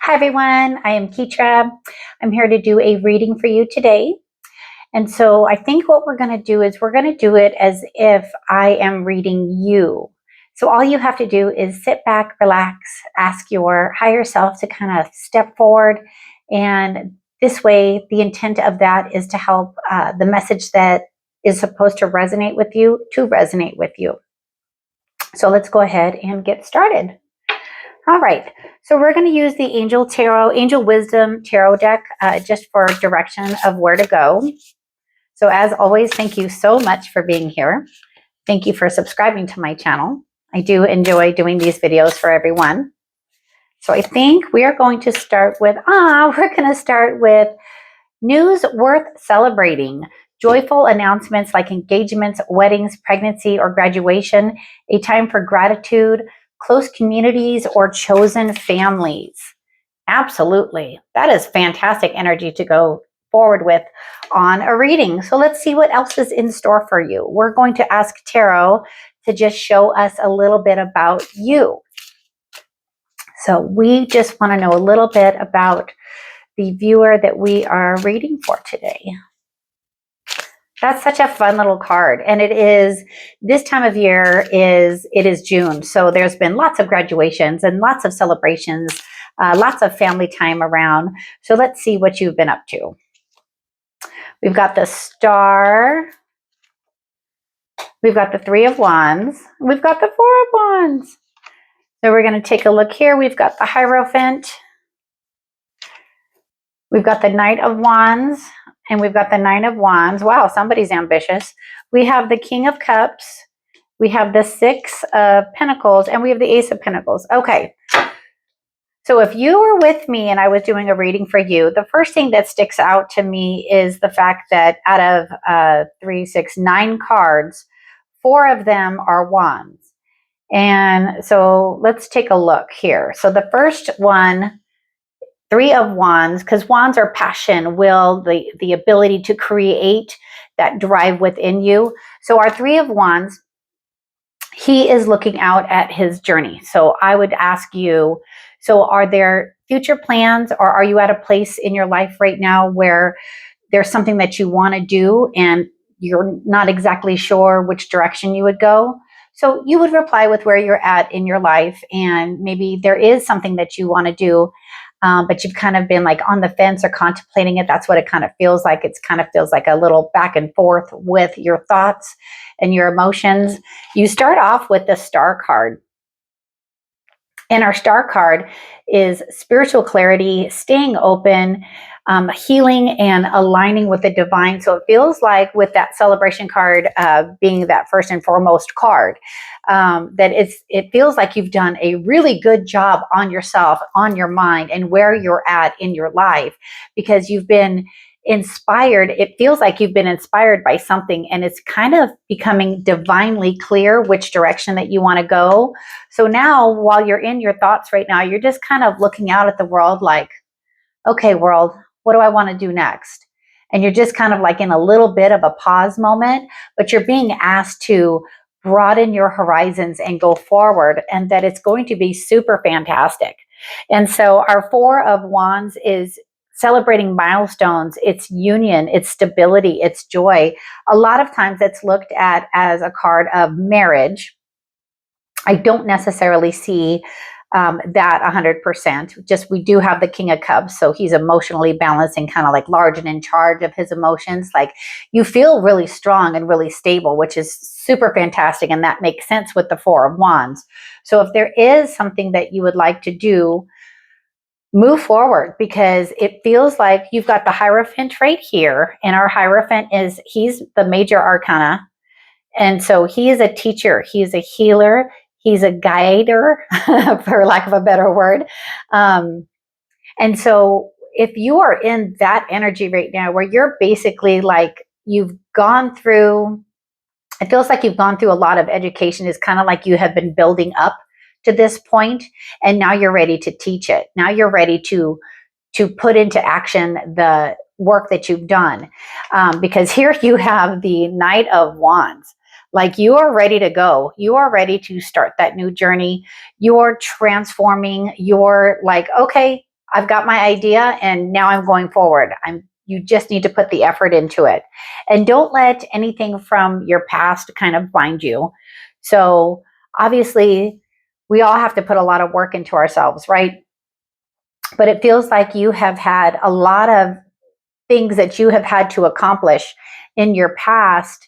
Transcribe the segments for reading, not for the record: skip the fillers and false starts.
Hi everyone, I am Ketra. I'm here to do a reading for you today. And so I think what we're going to do is we're going to do it as if I am reading you. So all you have to do is sit back, relax, ask your higher self to kind of step forward. And this way, the intent of that is to help the message that is supposed to resonate with you to resonate with you. So let's go ahead and get started. All right, so we're going to use the Angel Wisdom Tarot deck just for direction of where to go. So as always, thank you so much for being here. Thank you for subscribing to my channel. I do enjoy doing these videos for everyone. So I think we are going to start with, news worth celebrating. Joyful announcements like engagements, weddings, pregnancy, or graduation. A time for gratitude, close communities, or chosen families. Absolutely. That is fantastic energy to go forward with on a reading. So let's see what else is in store for you. We're going to ask Tarot to just show us a little bit about you. So we just want to know a little bit about the viewer that we are reading for today. That's such a fun little card. And it is, this time of year it is June. So there's been lots of graduations and lots of celebrations, lots of family time around. So let's see what you've been up to. We've got the Star. We've got the Three of Wands. We've got the Four of Wands. So we're going to take a look here. We've got the Hierophant. We've got the Knight of Wands. And we've got the Nine of Wands. Wow, somebody's ambitious. We have the King of Cups. We have the Six of Pentacles. And we have the Ace of Pentacles. Okay. So if you were with me and I was doing a reading for you, the first thing that sticks out to me is the fact that out of 9 cards, 4 of them are wands. And so let's take a look here. So the first one, 3 of Wands, because wands are passion, will, the ability to create that drive within you. So our 3 of Wands, he is looking out at his journey. So I would ask you, so are there future plans, or are you at a place in your life right now where there's something that you want to do and you're not exactly sure which direction you would go? So you would reply with where you're at in your life, and maybe there is something that you want to do, but you've kind of been like on the fence or contemplating it. That's what it kind of feels like. It kind of feels like a little back and forth with your thoughts and your emotions. You start off with the Star card. And our Star card is spiritual clarity, staying open, healing, and aligning with the divine. So it feels like with that celebration card being that first and foremost card, that it feels like you've done a really good job on yourself, on your mind, and where you're at in your life, because you've been inspired. It feels like you've been inspired by something, and it's kind of becoming divinely clear which direction that you want to go. So now, while you're in your thoughts right now, you're just kind of looking out at the world like, okay, world, what do I want to do next? And you're just kind of like in a little bit of a pause moment, but you're being asked to broaden your horizons and go forward, and that it's going to be super fantastic. And so our 4 of Wands is celebrating milestones, it's union, it's stability, it's joy. A lot of times it's looked at as a card of marriage. I don't necessarily see that 100%. Just, we do have the King of Cups, so he's emotionally balanced and kind of like large and in charge of his emotions. Like, you feel really strong and really stable, which is super fantastic, and that makes sense with the 4 of Wands. So if there is something that you would like to do, move forward, because it feels like you've got the Hierophant right here, and our Hierophant he's the major arcana, and so he is a teacher, he's a healer, he's a guider, for lack of a better word. And so if you are in that energy right now, where you're basically like, you've gone through, it feels like you've gone through a lot of education. It's kind of like you have been building up to this point, and now you're ready to teach it. Now you're ready to put into action the work that you've done. Because here you have the Knight of Wands. Like, you are ready to go. You are ready to start that new journey. You're transforming. You're like, okay, I've got my idea and now I'm going forward. You just need to put the effort into it. And don't let anything from your past kind of bind you. So obviously, we all have to put a lot of work into ourselves, right? But it feels like you have had a lot of things that you have had to accomplish in your past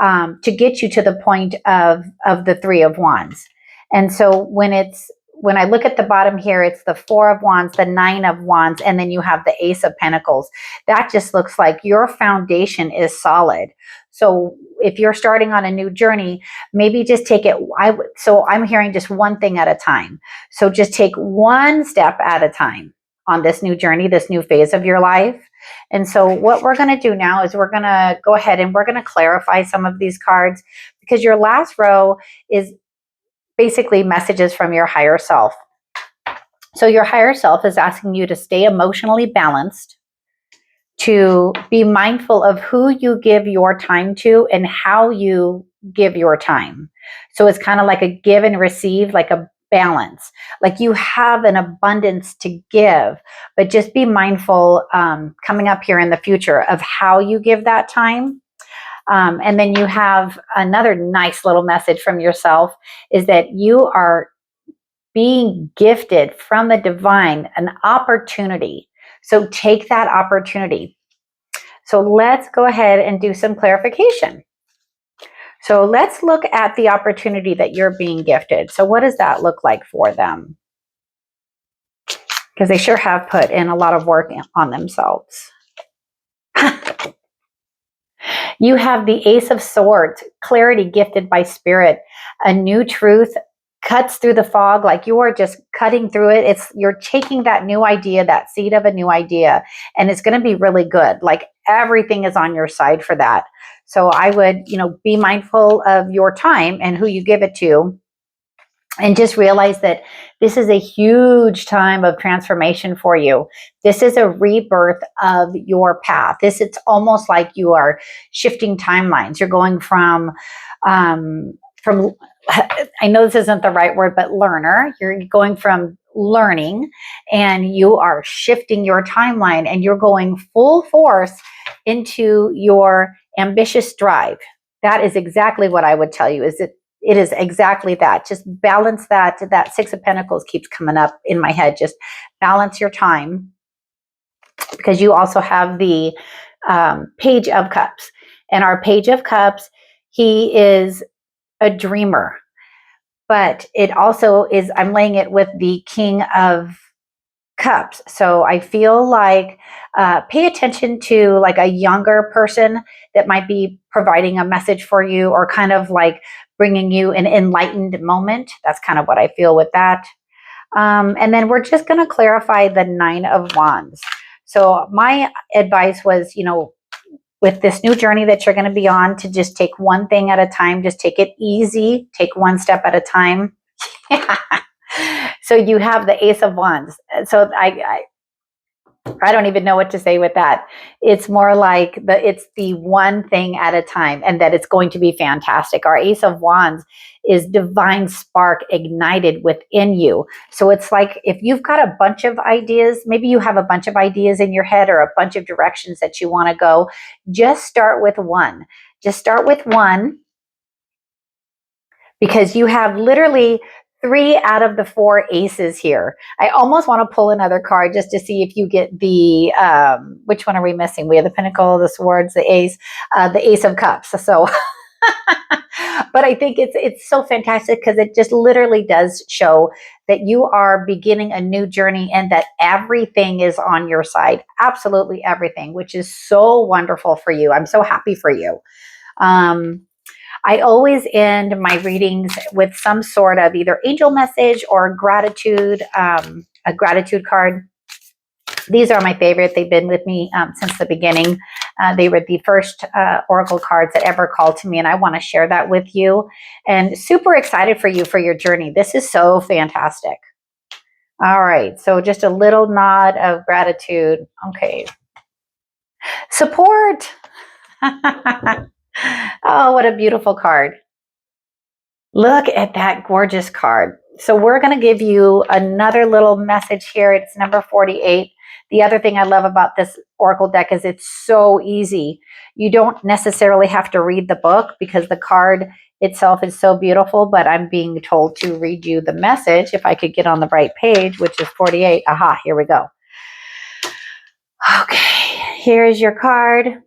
to get you to the point of the Three of Wands. And so when I look at the bottom here, it's the Four of Wands, the Nine of Wands, and then you have the Ace of Pentacles. That just looks like your foundation is solid. So if you're starting on a new journey, maybe just take it. So I'm hearing just one thing at a time. So just take one step at a time on this new journey, this new phase of your life. And so what we're going to do now is we're going to go ahead and we're going to clarify some of these cards, because your last row is basically messages from your higher self. So your higher self is asking you to stay emotionally balanced, to be mindful of who you give your time to and how you give your time. So it's kind of like a give and receive, like a balance. Like you have an abundance to give, but just be mindful coming up here in the future of how you give that time. And then you have another nice little message from yourself, is that you are being gifted from the divine an opportunity. So take that opportunity. So let's go ahead and do some clarification. So let's look at the opportunity that you're being gifted. So what does that look like for them? Because they sure have put in a lot of work on themselves. You have the Ace of Swords, clarity gifted by spirit, a new truth cuts through the fog, like you are just cutting through it. You're taking that new idea, that seed of a new idea, and it's going to be really good. Like everything is on your side for that. So I would, be mindful of your time and who you give it to. And just realize that this is a huge time of transformation for you. This is a rebirth of your path. It's almost like you are shifting timelines. You're going from I know this isn't the right word, but learner. You're going from learning and you are shifting your timeline and you're going full force into your ambitious drive. That is exactly what I would tell you, is that it is exactly that. Just balance that. That Six of Pentacles keeps coming up in my head. Just balance your time, because you also have the Page of Cups. And our Page of Cups, he is a dreamer. But it also is, I'm laying it with the King of Cups. So I feel like pay attention to like a younger person that might be providing a message for you, or kind of like bringing you an enlightened moment. That's kind of what I feel with that. And then we're just going to clarify the Nine of Wands. So my advice was, with this new journey that you're going to be on, to just take one thing at a time. Just take it easy. Take one step at a time. So you have the Ace of Wands. So I don't even know what to say with that. It's more like it's the one thing at a time, and that it's going to be fantastic. Our Ace of Wands is divine spark ignited within you. So it's like if you've got a bunch of ideas, maybe you have a bunch of ideas in your head or a bunch of directions that you want to go, just start with one. Just start with one, because you have literally 3 out of the 4 aces here. I almost want to pull another card just to see if you get the, which one are we missing? We have the Pentacle, the Swords, the Ace of Cups. So, but I think it's so fantastic, because it just literally does show that you are beginning a new journey and that everything is on your side. Absolutely everything, which is so wonderful for you. I'm so happy for you. I always end my readings with some sort of either angel message or gratitude, a gratitude card. These are my favorite. They've been with me since the beginning. They were the first oracle cards that ever called to me, and I want to share that with you. And super excited for you for your journey. This is so fantastic. All right, so just a little nod of gratitude. Okay. Support. Oh, what a beautiful card. Look at that gorgeous card. So we're going to give you another little message here. It's number 48. The other thing I love about this Oracle deck is it's so easy. You don't necessarily have to read the book because the card itself is so beautiful, but I'm being told to read you the message. If I could get on the right page, which is 48. Aha, here we go. Okay, here's your card.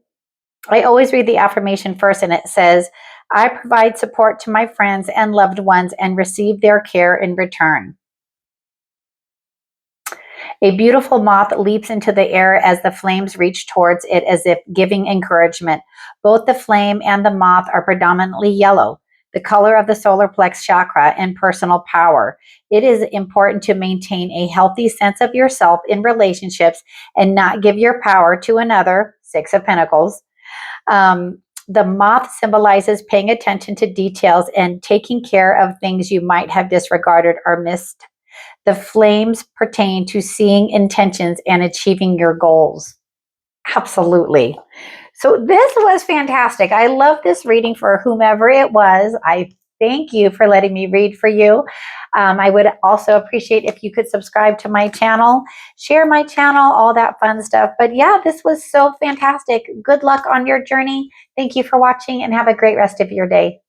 I always read the affirmation first, and it says, I provide support to my friends and loved ones and receive their care in return. A beautiful moth leaps into the air as the flames reach towards it as if giving encouragement. Both the flame and the moth are predominantly yellow, the color of the solar plex chakra and personal power. It is important to maintain a healthy sense of yourself in relationships and not give your power to another, Six of Pentacles. The moth symbolizes paying attention to details and taking care of things you might have disregarded or missed. The flames pertain to seeing intentions and achieving your goals. Absolutely. So this was fantastic. I love this reading for whomever it was. I thank you for letting me read for you. I would also appreciate if you could subscribe to my channel, share my channel, all that fun stuff. But yeah, this was so fantastic. Good luck on your journey. Thank you for watching and have a great rest of your day.